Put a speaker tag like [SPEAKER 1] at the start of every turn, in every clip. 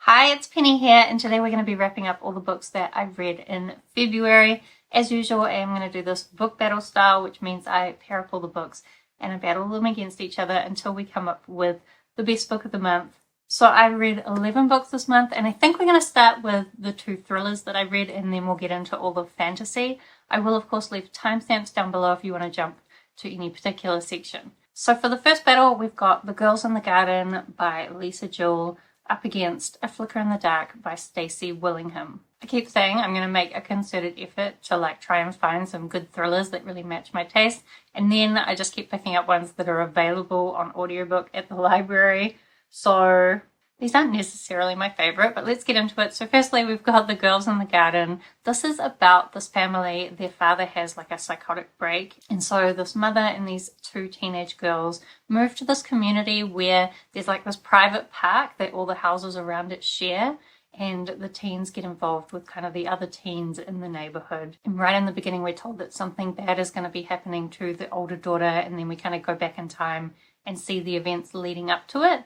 [SPEAKER 1] Hi, it's Penny here, and today we're going to be wrapping up all the books that I've read in February. As usual, I am going to do this book battle style, which means I pair up all the books and I battle them against each other until we come up with the best book of the month. So I read 11 books this month, and I think we're going to start with the 2 thrillers that I read, and then we'll get into all the fantasy. I will, of course, leave timestamps down below if you want to jump to any particular section. So for the first battle, we've got The Girls in the Garden by Lisa Jewell up against A Flicker in the Dark by Stacey Willingham. I keep saying I'm going to make a concerted effort to try and find some good thrillers that really match my taste, and then I just keep picking up ones that are available on audiobook at the library. So these aren't necessarily my favorite, but let's get into it. So firstly, we've got The Girls in the Garden. This is about this family. Their father has a psychotic break, and so this mother and these 2 teenage girls move to this community where there's this private park that all the houses around it share, and the teens get involved with kind of the other teens in the neighborhood. And right in the beginning, we're told that something bad is going to be happening to the older daughter, and then we kind of go back in time and see the events leading up to it.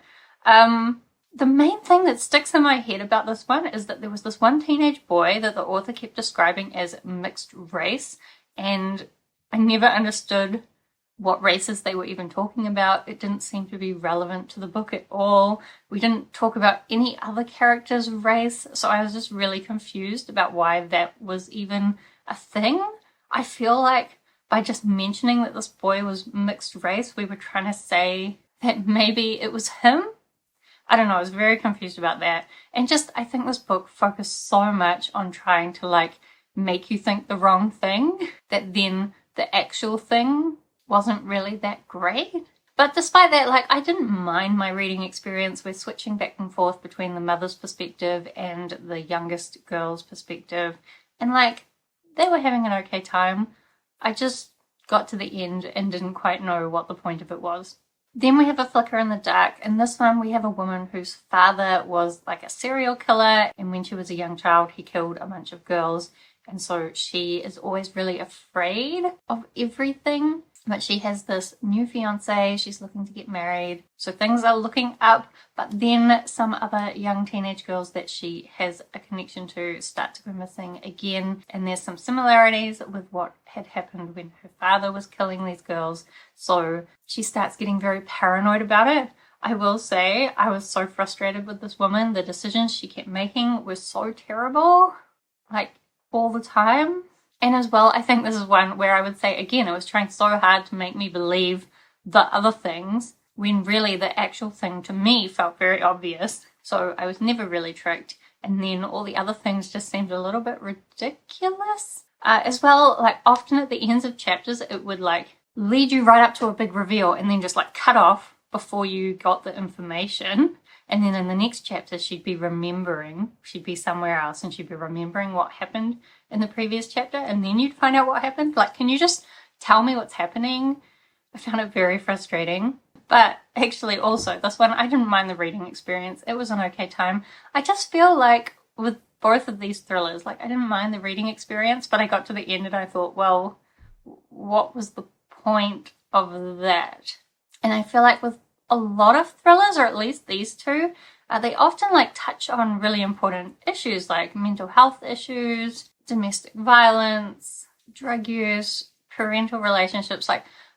[SPEAKER 1] The main thing that sticks in my head about this one is that there was this one teenage boy that the author kept describing as mixed race, and I never understood what races they were even talking about. It didn't seem to be relevant to the book at all. We didn't talk about any other character's race, so I was just really confused about why that was even a thing. I feel like by just mentioning that this boy was mixed race, we were trying to say that maybe it was him. I don't know, I was very confused about that. And I think this book focused so much on trying to make you think the wrong thing, that then the actual thing wasn't really that great. But despite that, I didn't mind my reading experience. We're switching back and forth between the mother's perspective and the youngest girl's perspective. And they were having an okay time. I just got to the end and didn't quite know what the point of it was. Then we have A Flicker in the Dark. In this one, we have a woman whose father was a serial killer, and when she was a young child, he killed a bunch of girls. And so she is always really afraid of everything. But she has this new fiance, she's looking to get married, so things are looking up. But then some other young teenage girls that she has a connection to start to go missing again, and there's some similarities with what had happened when her father was killing these girls, so she starts getting very paranoid about it. I will say, I was so frustrated with this woman. The decisions she kept making were so terrible, all the time. And as well, I think this is one where I would say, again, it was trying so hard to make me believe the other things when really the actual thing to me felt very obvious. So I was never really tricked. And then all the other things just seemed a little bit ridiculous. As well, often at the ends of chapters, it would lead you right up to a big reveal and then just cut off before you got the information. And then in the next chapter, she'd be somewhere else and she'd be remembering what happened in the previous chapter, and then you'd find out what happened. Can you just tell me what's happening? I found it very frustrating. But actually also, this one, I didn't mind the reading experience. It was an okay time. I just feel with both of these thrillers, I didn't mind the reading experience, but I got to the end and I thought, well, what was the point of that? And I feel with a lot of thrillers, or at least these 2, they often touch on really important issues like mental health issues, domestic violence, drug use, parental relationships.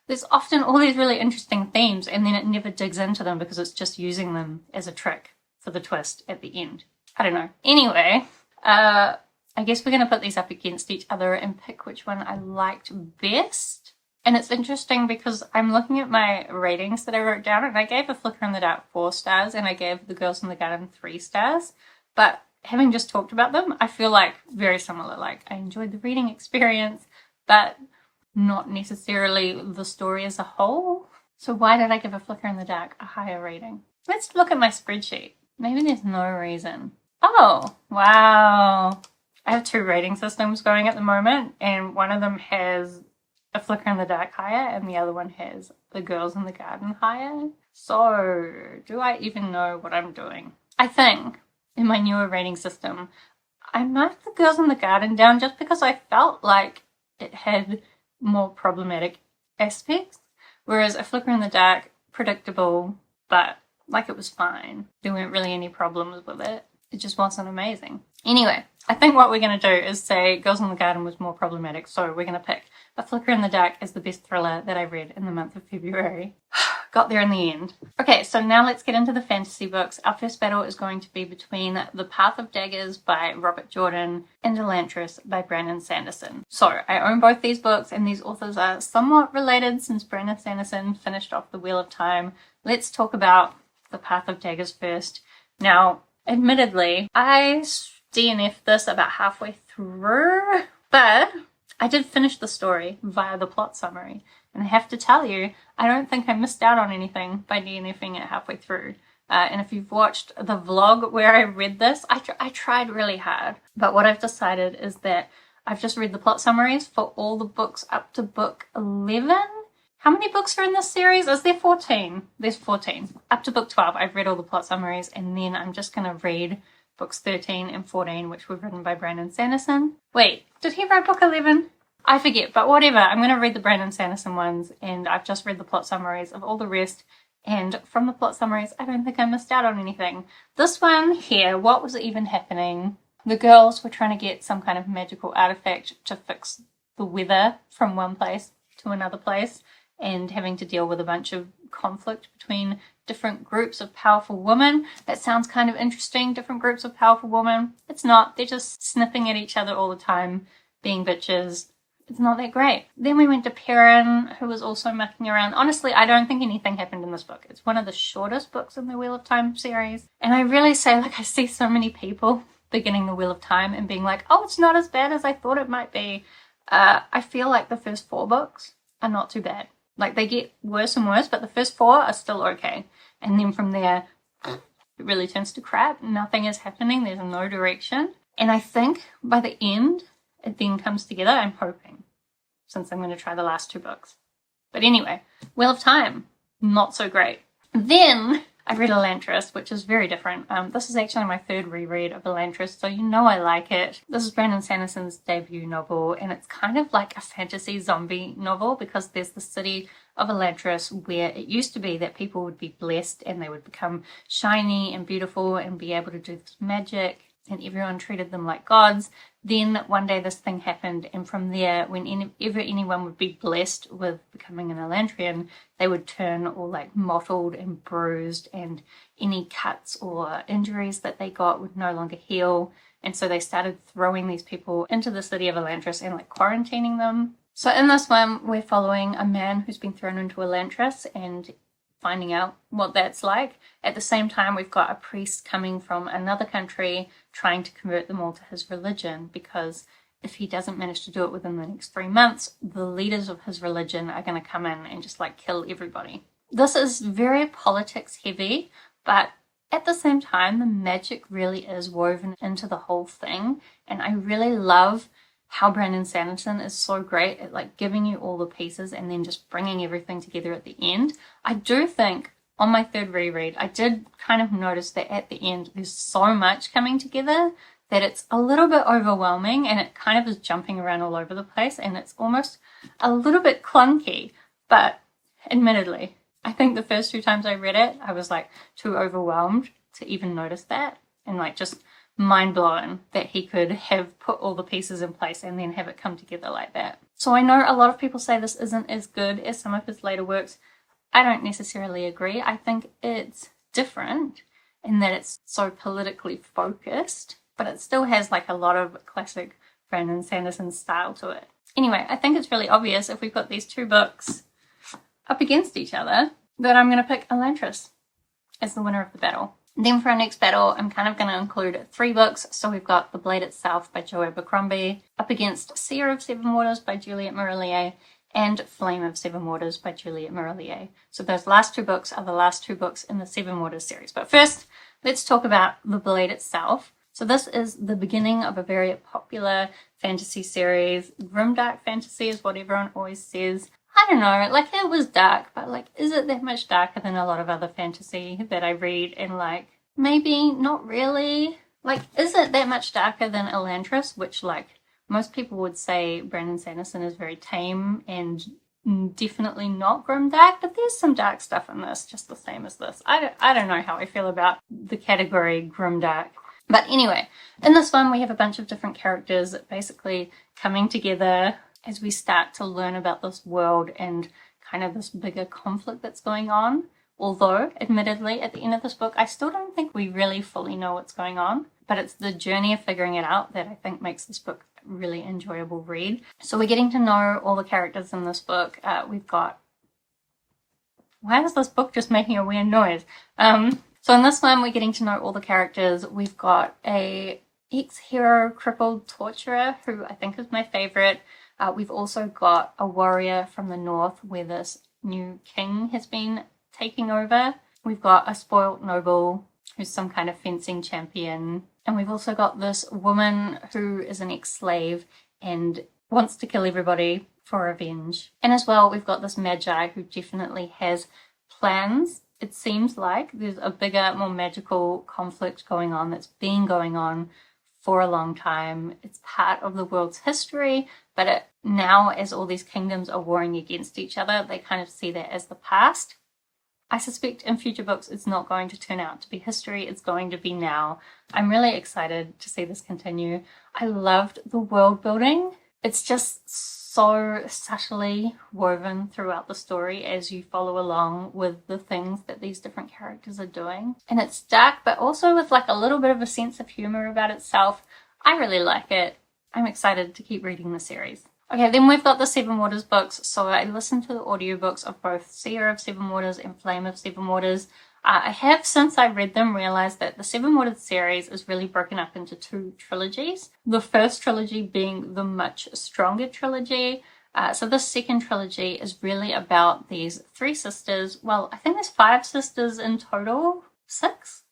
[SPEAKER 1] There's often all these really interesting themes, and then it never digs into them because it's just using them as a trick for the twist at the end. I don't know. Anyway, I guess we're going to put these up against each other and pick which one I liked best. And it's interesting because I'm looking at my ratings that I wrote down, and I gave A Flicker in the Dark 4 stars, and I gave The Girls in the Garden 3 stars. But having just talked about them, I feel very similar. I enjoyed the reading experience, but not necessarily the story as a whole. So why did I give A Flicker in the Dark a higher rating? Let's look at my spreadsheet. Maybe there's no reason. Oh, wow. I have 2 rating systems going at the moment, and one of them has A Flicker in the Dark higher, and the other one has The Girls in the Garden higher. So do I even know what I'm doing? I think in my newer rating system, I marked The Girls in the Garden down just because I felt it had more problematic aspects, whereas A Flicker in the Dark, predictable, but it was fine. There weren't really any problems with it. it just wasn't amazing. Anyway, I think what we're going to do is say Girls in the Garden was more problematic, so we're going to pick A Flicker in the Dark as the best thriller that I read in the month of February. Got there in the end. Okay, so now let's get into the fantasy books. Our first battle is going to be between The Path of Daggers by Robert Jordan and Elantris by Brandon Sanderson. So I own both these books, and these authors are somewhat related since Brandon Sanderson finished off The Wheel of Time. Let's talk about The Path of Daggers first. Now, admittedly, I DNF'd this about halfway through, but I did finish the story via the plot summary. And I have to tell you, I don't think I missed out on anything by DNFing it halfway through. And if you've watched the vlog where I read this, I tried really hard. But what I've decided is that I've just read the plot summaries for all the books up to book 11. How many books are in this series? Is there 14? There's 14. Up to book 12, I've read all the plot summaries, and then I'm just going to read books 13 and 14, which were written by Brandon Sanderson. Wait, did he write book 11? I forget, but whatever. I'm going to read the Brandon Sanderson ones, and I've just read the plot summaries of all the rest, and from the plot summaries, I don't think I missed out on anything. This one here, what was even happening? The girls were trying to get some kind of magical artifact to fix the weather from one place to another place, and having to deal with a bunch of conflict between different groups of powerful women. That sounds kind of interesting, different groups of powerful women. It's not. They're just sniffing at each other all the time, being bitches. It's not that great. Then we went to Perrin, who was also mucking around. Honestly, I don't think anything happened in this book. It's one of the shortest books in the Wheel of Time series. And I really say, like, I see so many people beginning the Wheel of Time and being like, oh, it's not as bad as I thought it might be. I feel like the first 4 books are not too bad. Like, they get worse and worse, but the first 4 are still okay. And then from there, it really turns to crap. Nothing is happening. There's no direction. And I think by the end, it then comes together. I'm hoping, since I'm going to try the last 2 books. But anyway, Wheel of Time, not so great. Then I read Elantris, which is very different. This is actually my 3rd reread of Elantris, so you know I like it. This is Brandon Sanderson's debut novel, and it's kind of like a fantasy zombie novel because there's the city of Elantris where it used to be that people would be blessed and they would become shiny and beautiful and be able to do this magic, and everyone treated them like gods. Then one day this thing happened, and from there, whenever anyone would be blessed with becoming an Elantrian, they would turn all like mottled and bruised, and any cuts or injuries that they got would no longer heal. And so they started throwing these people into the city of Elantris and like quarantining them. So in this one, we're following a man who's been thrown into Elantris and finding out what that's like. At the same time, we've got a priest coming from another country trying to convert them all to his religion, because if he doesn't manage to do it within the next 3 months, the leaders of his religion are going to come in and just like kill everybody. This is very politics heavy, but at the same time, the magic really is woven into the whole thing. And I really love how Brandon Sanderson is so great at like giving you all the pieces and then just bringing everything together at the end. I do think on my 3rd reread, I did kind of notice that at the end, there's so much coming together that it's a little bit overwhelming, and it kind of is jumping around all over the place, and it's almost a little bit clunky. But admittedly, I think the first 2 times I read it, I was like too overwhelmed to even notice that, and like just mind blown that he could have put all the pieces in place and then have it come together like that. So I know a lot of people say this isn't as good as some of his later works. I don't necessarily agree. I think it's different in that it's so politically focused, but it still has like a lot of classic Brandon Sanderson style to it. Anyway, I think it's really obvious if we put these 2 books up against each other that I'm going to pick Elantris as the winner of the battle. Then for our next battle, I'm kind of going to include 3 books. So we've got The Blade Itself by Joe Abercrombie, up against Seer of Sevenwaters by Juliet Marillier, and Flame of Sevenwaters by Juliet Marillier. So those last 2 books are the last 2 books in the Sevenwaters series. But first, let's talk about The Blade Itself. So this is the beginning of a very popular fantasy series. Grimdark fantasy is what everyone always says. I don't know, like it was dark, but like, is it that much darker than a lot of other fantasy that I read? And like, maybe not really. Like, is it that much darker than Elantris, which like most people would say Brandon Sanderson is very tame and definitely not grimdark, but there's some dark stuff in this, just the same as this. I don't know how I feel about the category grimdark. But anyway, in this one we have a bunch of different characters basically coming together as we start to learn about this world and kind of this bigger conflict that's going on. Although, admittedly, at the end of this book, I still don't think we really fully know what's going on. But it's the journey of figuring it out that I think makes this book a really enjoyable read. So we're getting to know all the characters in this book. We've got... Why is this book just making a weird noise? So in this one, we're getting to know all the characters. We've got a ex-hero crippled torturer, who I think is my favorite. We've also got a warrior from the north where this new king has been taking over. We've got a spoilt noble who's some kind of fencing champion. And we've also got this woman who is an ex-slave and wants to kill everybody for revenge. And as well, we've got this magi who definitely has plans. It seems like there's a bigger, more magical conflict going on that's been going on for a long time. It's part of the world's history, but now as all these kingdoms are warring against each other, they kind of see that as the past. I suspect in future books it's not going to turn out to be history, it's going to be now. I'm really excited to see this continue. I loved the world building. It's just so subtly woven throughout the story as you follow along with the things that these different characters are doing. And it's dark, but also with like a little bit of a sense of humor about itself. I really like it. I'm excited to keep reading the series. Okay, then we've got the Sevenwaters books. So I listened to the audiobooks of both Seer of Sevenwaters and Flame of Sevenwaters. I have, since I read them, realised that the Sevenwaters series is really broken up into two trilogies. The first trilogy being the much stronger trilogy. So this second trilogy is really about these three sisters. Well, I think there's 5 sisters in total. 6?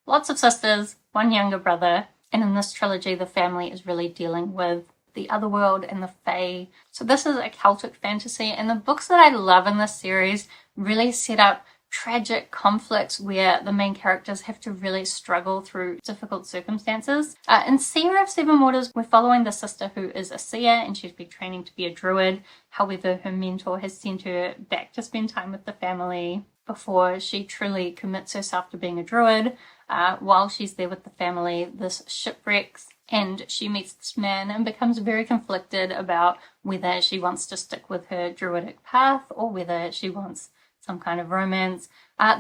[SPEAKER 1] Lots of sisters, one younger brother. And in this trilogy, the family is really dealing with the other world and the Fae. So this is a Celtic fantasy. And the books that I love in this series really set up tragic conflicts where the main characters have to really struggle through difficult circumstances. In Seer of Sevenwaters, we're following the sister who is a seer and she's been training to be a druid. However, her mentor has sent her back to spend time with the family before she truly commits herself to being a druid. While she's there with the family, this shipwrecks and she meets this man and becomes very conflicted about whether she wants to stick with her druidic path or whether she wants some kind of romance.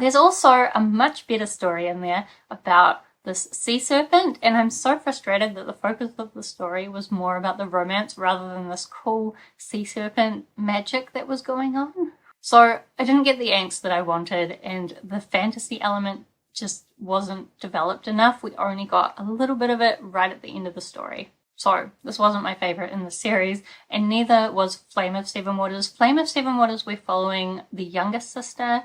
[SPEAKER 1] There's also a much better story in there about this sea serpent, and I'm so frustrated that the focus of the story was more about the romance rather than this cool sea serpent magic that was going on. So I didn't get the angst that I wanted, and the fantasy element just wasn't developed enough. We only got a little bit of it right at the end of the story. So this wasn't my favourite in the series, and neither was Flame of Sevenwaters. Flame of Sevenwaters, we're following the youngest sister.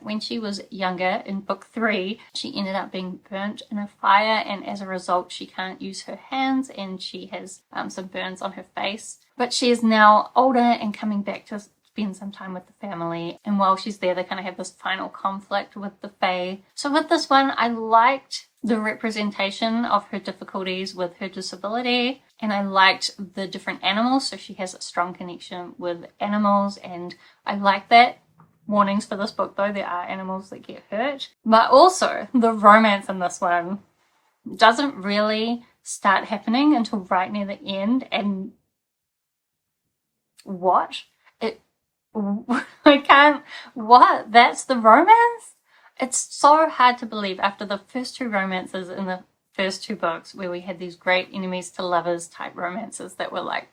[SPEAKER 1] When she was younger, in book 3, she ended up being burnt in a fire, and as a result she can't use her hands and she has some burns on her face. But she is now older and coming back to spend some time with the family, and while she's there they kind of have this final conflict with the Fae. So with this one, I liked the representation of her difficulties with her disability, and I liked the different animals, so she has a strong connection with animals, and I like that. Warnings for this book though, there are animals that get hurt. But also, the romance in this one doesn't really start happening until right near the end, and what? That's the romance? It's so hard to believe after the first 2 romances in the first 2 books where we had these great enemies to lovers type romances that were like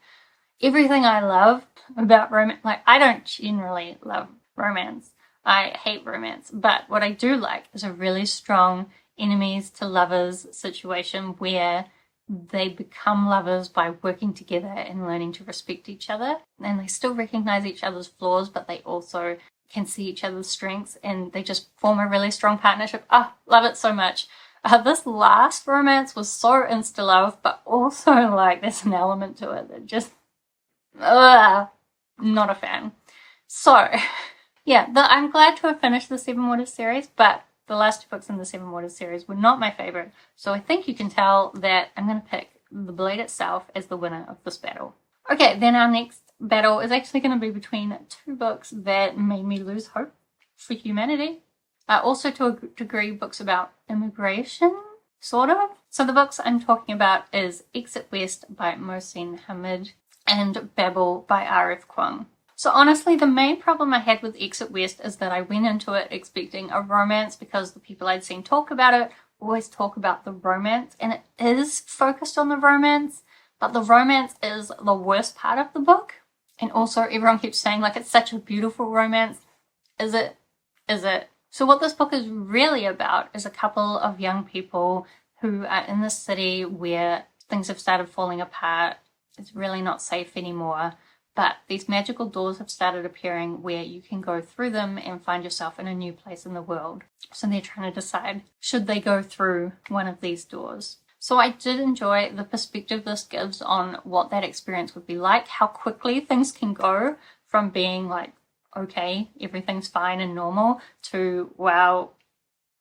[SPEAKER 1] everything I love about romance. Like, I don't generally love romance. I hate romance. But what I do like is a really strong enemies to lovers situation where they become lovers by working together and learning to respect each other. And they still recognize each other's flaws, but they also can see each other's strengths, and they just form a really strong partnership. Love it so much. This last romance was so insta-love, but also like there's an element to it that just, not a fan. So, yeah, I'm glad to have finished the Sevenwaters series, but the last 2 books in the Sevenwaters series were not my favourite. So I think you can tell that I'm going to pick the Blade itself as the winner of this battle. Okay, then our next battle is actually going to be between 2 books that made me lose hope for humanity. Also, to a degree, books about immigration. sort of. So the books I'm talking about is Exit West by Mohsin Hamid and Babel by R.F. Kuang. So honestly, the main problem I had with Exit West is that I went into it expecting a romance because the people I'd seen talk about it always talk about the romance, and it is focused on the romance, but the romance is the worst part of the book. And also everyone keeps saying like it's such a beautiful romance. Is it? Is it? So what this book is really about is a couple of young people who are in this city where things have started falling apart. It's really not safe anymore. But these magical doors have started appearing where you can go through them and find yourself in a new place in the world. So they're trying to decide, should they go through one of these doors? So I did enjoy the perspective this gives on what that experience would be like, how quickly things can go from being like, okay, everything's fine and normal, to, wow,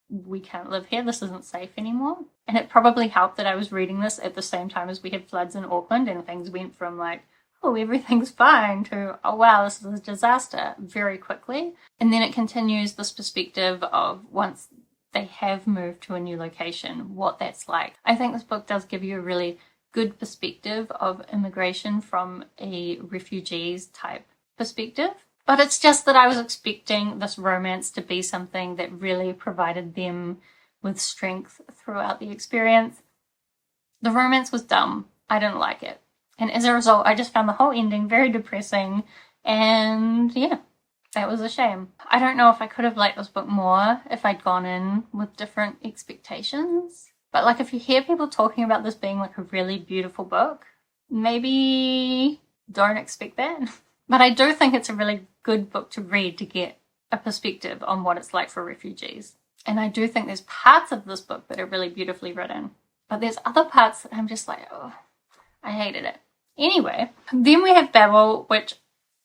[SPEAKER 1] we can't live here, this isn't safe anymore. And it probably helped that I was reading this at the same time as we had floods in Auckland, and things went from like, oh, everything's fine, to, oh wow, this is a disaster, very quickly. And then it continues this perspective of once they have moved to a new location, what that's like. I think this book does give you a really good perspective of immigration from a refugees type perspective. But it's just that I was expecting this romance to be something that really provided them with strength throughout the experience. The romance was dumb. I didn't like it. And as a result, I just found the whole ending very depressing, and yeah, that was a shame. I don't know if I could have liked this book more if I'd gone in with different expectations. But like, if you hear people talking about this being like a really beautiful book, maybe don't expect that. But I do think it's a really good book to read to get a perspective on what it's like for refugees. And I do think there's parts of this book that are really beautifully written. But there's other parts that I'm just like, oh, I hated it. Anyway, then we have Babel, which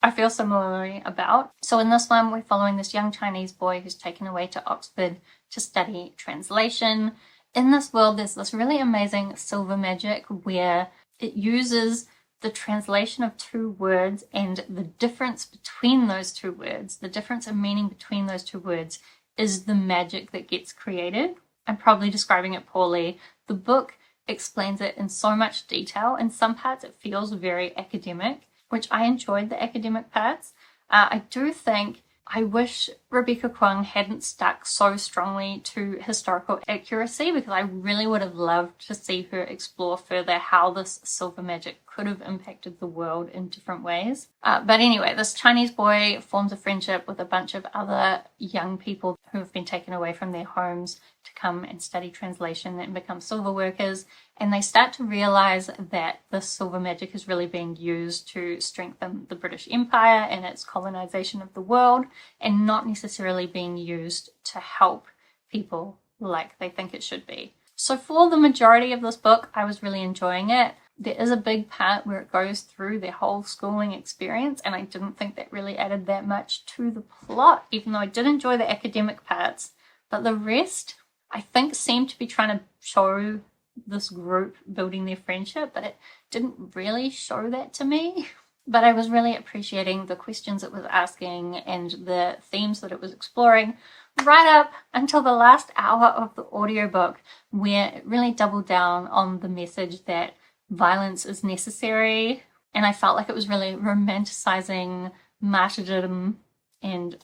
[SPEAKER 1] I feel similarly about. So in this one, we're following this young Chinese boy who's taken away to Oxford to study translation. In this world, there's this really amazing silver magic where it uses the translation of two words and the difference between those two words, the difference in meaning between those two words, is the magic that gets created. I'm probably describing it poorly. The book explains it in so much detail. In some parts it feels very academic, which I enjoyed the academic parts. I do think I wish Rebecca Kuang hadn't stuck so strongly to historical accuracy, because I really would have loved to see her explore further how this silver magic could have impacted the world in different ways. But anyway, this Chinese boy forms a friendship with a bunch of other young people who have been taken away from their homes to come and study translation and become silver workers. And they start to realize that this silver magic is really being used to strengthen the British Empire and its colonization of the world, and not necessarily being used to help people like they think it should be. So for the majority of this book, I was really enjoying it. There is a big part where it goes through their whole schooling experience, and I didn't think that really added that much to the plot, even though I did enjoy the academic parts. But the rest, I think, seemed to be trying to show this group building their friendship, but it didn't really show that to me. But I was really appreciating the questions it was asking and the themes that it was exploring, right up until the last hour of the audiobook, where it really doubled down on the message that violence is necessary. And I felt like it was really romanticizing martyrdom and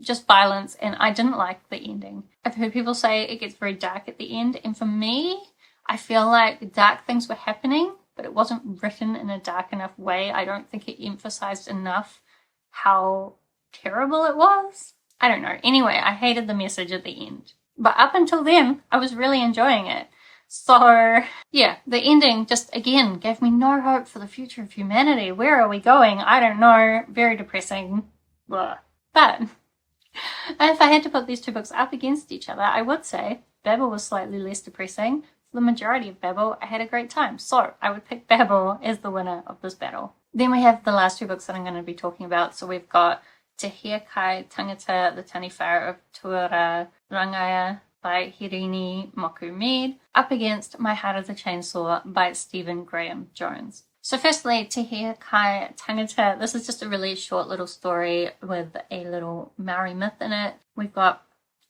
[SPEAKER 1] just violence, and I didn't like the ending. I've heard people say it gets very dark at the end, and for me, I feel like dark things were happening, but it wasn't written in a dark enough way. I don't think it emphasized enough how terrible it was. I don't know. Anyway, I hated the message at the end. But up until then, I was really enjoying it. So, yeah, the ending just, again, gave me no hope for the future of humanity. Where are we going? I don't know. Very depressing. Blah. But if I had to put these two books up against each other, I would say Babel was slightly less depressing. For the majority of Babel, I had a great time. So I would pick Babel as the winner of this battle. Then we have the last two books that I'm going to be talking about. So we've got Te Hiakai Tangata, the Taniwhara of Tuara Rangaya by Hirini, Moko, Mead, up against My Heart is a Chainsaw by Stephen Graham Jones. So firstly, Te Hiakai Tangata. This is just a really short little story with a little Maori myth in it. We've got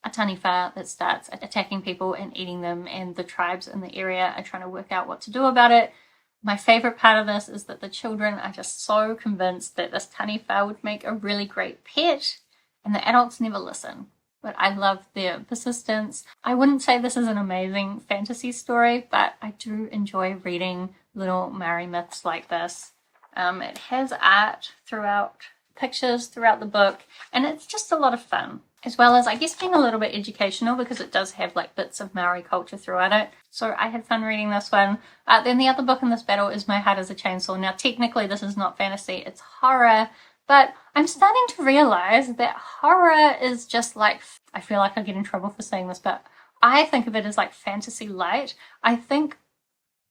[SPEAKER 1] a taniwha that starts attacking people and eating them, and the tribes in the area are trying to work out what to do about it. My favorite part of this is that the children are just so convinced that this taniwha would make a really great pet, and the adults never listen. But I love their persistence. I wouldn't say this is an amazing fantasy story, but I do enjoy reading little Maori myths like this. It has art throughout, pictures throughout the book, and it's just a lot of fun. As well as, I guess, being a little bit educational because it does have like bits of Maori culture throughout it. So I had fun reading this one. Then the other book in this battle is My Heart is a Chainsaw. Now technically this is not fantasy, it's horror, but I'm starting to realize that horror is just like, I feel like I get in trouble for saying this, but I think of it as like fantasy light. I think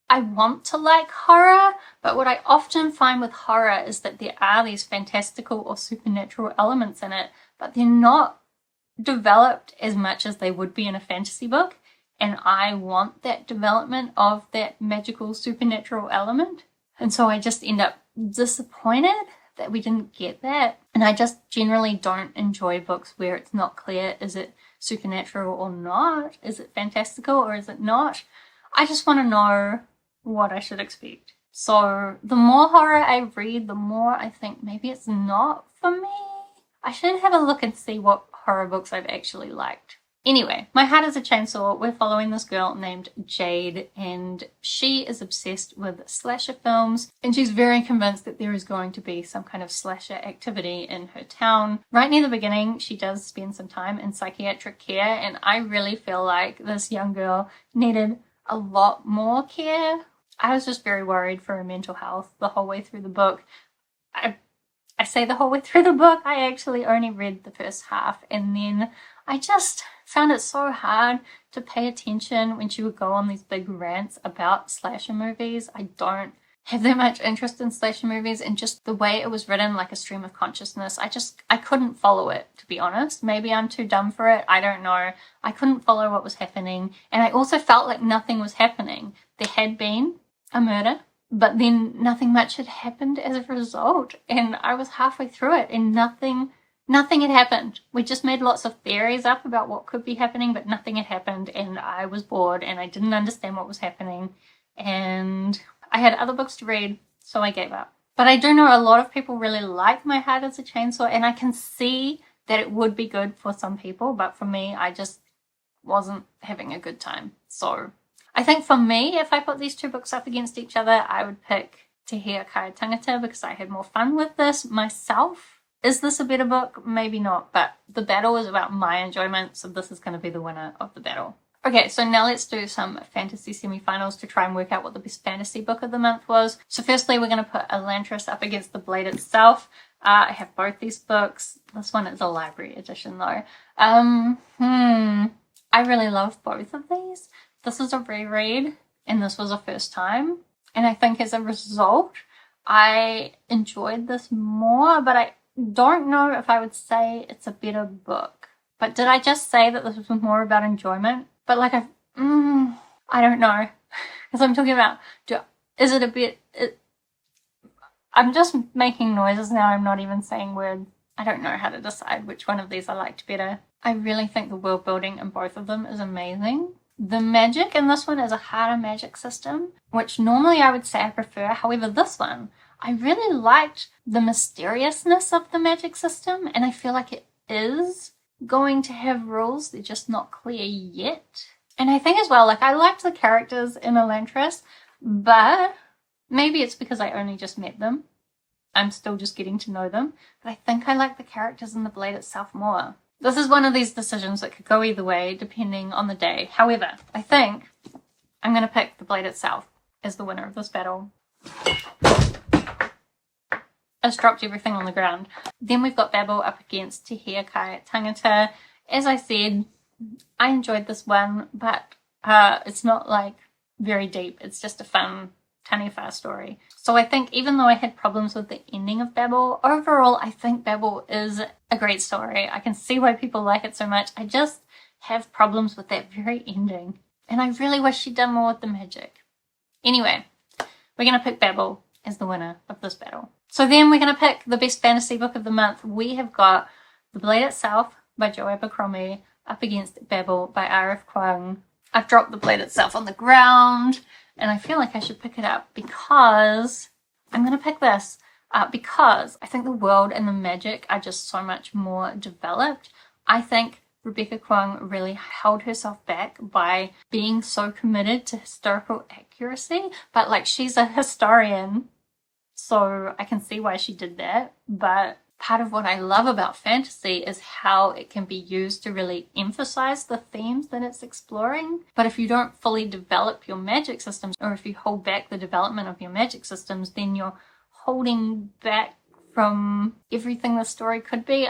[SPEAKER 1] I want to like horror, but what I often find with horror is that there are these fantastical or supernatural elements in it, but they're not developed as much as they would be in a fantasy book, and I want that development of that magical supernatural element, and so I just end up disappointed that we didn't get that. And I just generally don't enjoy books where it's not clear, is it supernatural or not, is it fantastical or is it not. I just want to know what I should expect. So the more horror I read, the more I think maybe it's not for me. I should have a look and see what horror books I've actually liked. Anyway, My Heart is a Chainsaw. We're following this girl named Jade, and she is obsessed with slasher films, and she's very convinced that there is going to be some kind of slasher activity in her town. Right near the beginning, she does spend some time in psychiatric care, and I really feel like this young girl needed a lot more care. I was just very worried for her mental health the whole way through the book. I say the whole way through the book, I actually only read the first half, and then I just found it so hard to pay attention when she would go on these big rants about slasher movies. I don't have that much interest in slasher movies, and just the way it was written, like a stream of consciousness, I couldn't follow it, to be honest. Maybe I'm too dumb for it, I don't know. I couldn't follow what was happening, and I also felt like nothing was happening. There had been a murder, but then nothing much had happened as a result, and I was halfway through it and nothing had happened. We just made lots of theories up about what could be happening, but nothing had happened, and I was bored and I didn't understand what was happening, and I had other books to read, so I gave up. But I do know a lot of people really like My Heart is a Chainsaw, and I can see that it would be good for some people, but for me, I just wasn't having a good time. So I think for me, if I put these two books up against each other, I would pick Te Hiakai Tangata because I had more fun with this myself. Is this a better book? Maybe not, but the battle is about my enjoyment, so this is going to be the winner of the battle. Okay, so now let's do some fantasy semi-finals to try and work out what the best fantasy book of the month was. So firstly, we're going to put Elantris up against The Blade itself. I have both these books. This one is a library edition though. I really love both of these. This is a reread, and this was a first time. And I think as a result, I enjoyed this more, but I don't know if I would say it's a better book. But did I just say that this was more about enjoyment? But like, I don't know. Because I'm talking about, is it a bit, I'm just making noises now, I'm not even saying words. I don't know how to decide which one of these I liked better. I really think the world building in both of them is amazing. The magic in this one is a harder magic system, which normally I would say I prefer. However, this one, I really liked the mysteriousness of the magic system, and I feel like it is going to have rules, they're just not clear yet. And I think as well, like, I liked the characters in Elantris, but maybe it's because I only just met them. I'm still just getting to know them, but I think I like the characters in The Blade itself more. This is one of these decisions that could go either way depending on the day. However, I think I'm going to pick The Blade itself as the winner of this battle. I just dropped everything on the ground. Then we've got Babel up against Te Hiakai Tangata. As I said, I enjoyed this one, but it's not like very deep. It's just a fun taniwha story. So I think even though I had problems with the ending of Babel, overall I think Babel is a great story. I can see why people like it so much. I just have problems with that very ending, and I really wish she'd done more with the magic. Anyway, we're going to pick Babel as the winner of this battle. So then we're going to pick the best fantasy book of the month. We have got The Blade Itself by Joe Abercrombie, up against Babel by R.F. Kuang. I've dropped the blade itself on the ground, and I feel like I should pick it up because I'm going to pick this because I think the world and the magic are just so much more developed. I think Rebecca Kuang really held herself back by being so committed to historical accuracy, but like, she's a historian, so I can see why she did that. But part of what I love about fantasy is how it can be used to really emphasize the themes that it's exploring. But if you don't fully develop your magic systems, or if you hold back the development of your magic systems, then you're holding back from everything the story could be.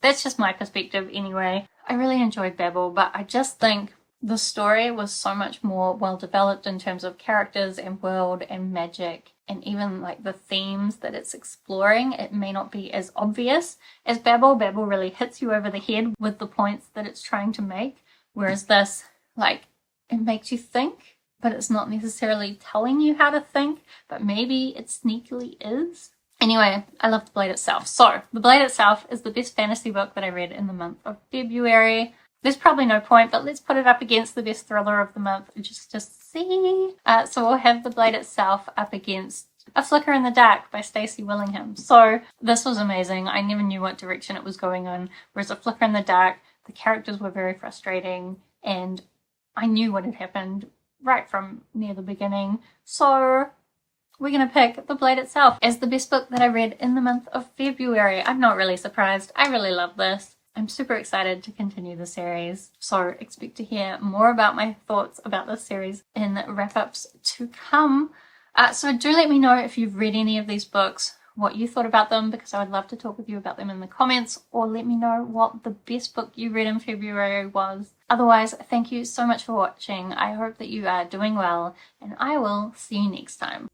[SPEAKER 1] That's just my perspective anyway. I really enjoyed Babel, but I just think the story was so much more well developed in terms of characters and world and magic, and even like the themes that it's exploring. It may not be as obvious as Babel. Babel really hits you over the head with the points that it's trying to make, whereas this, like, it makes you think, but it's not necessarily telling you how to think, but maybe it sneakily is. Anyway, I love The Blade itself. So, The Blade itself is the best fantasy book that I read in the month of February. There's probably no point, but let's put it up against the best thriller of the month just to see. So we'll have The Blade itself up against A Flicker in the Dark by Stacey Willingham. So this was amazing. I never knew what direction it was going in, whereas A Flicker in the Dark, the characters were very frustrating, and I knew what had happened right from near the beginning. So we're going to pick The Blade itself as the best book that I read in the month of February. I'm not really surprised. I really love this. I'm super excited to continue the series. So expect to hear more about my thoughts about this series in wrap-ups to come. So do let me know if you've read any of these books, what you thought about them, because I would love to talk with you about them in the comments, or let me know what the best book you read in February was. Otherwise, thank you so much for watching. I hope that you are doing well, and I will see you next time.